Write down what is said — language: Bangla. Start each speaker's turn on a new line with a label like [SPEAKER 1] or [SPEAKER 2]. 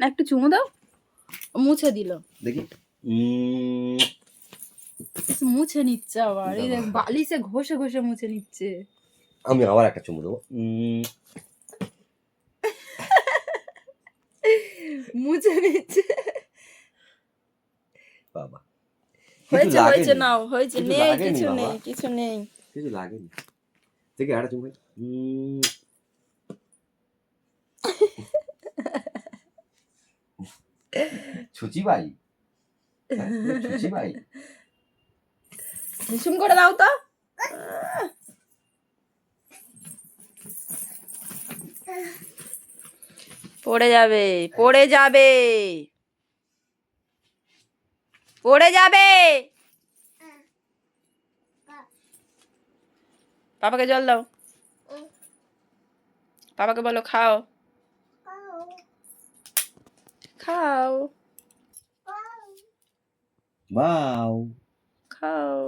[SPEAKER 1] না একটু চুমু দাও। মুছে দিল
[SPEAKER 2] দেখি
[SPEAKER 1] মুছে নিচ্ছে আবার, এই দেখ বালিশে ঘষে ঘষে মুছে নিচ্ছে।
[SPEAKER 2] আমি আবার একটা চুমু দেবো।
[SPEAKER 1] মুছে নিচ্ছে।
[SPEAKER 2] বাবা
[SPEAKER 1] হয়েছে হয়েছে, নাও হয়েছে, নেই কিছু নেই, কিছু নেই,
[SPEAKER 2] কিছু লাগেনি। দেখি আরেকটা চুমু। ছুচি ভাই, ছুচি ভাই,
[SPEAKER 1] ঝুম করে দাও তো। পড়ে যাবে, পড়ে যাবে, পড়ে যাবে। পাপাকে জল দাও, পাপাকে বলো খাও, খাও,
[SPEAKER 2] বাও,
[SPEAKER 1] খাও।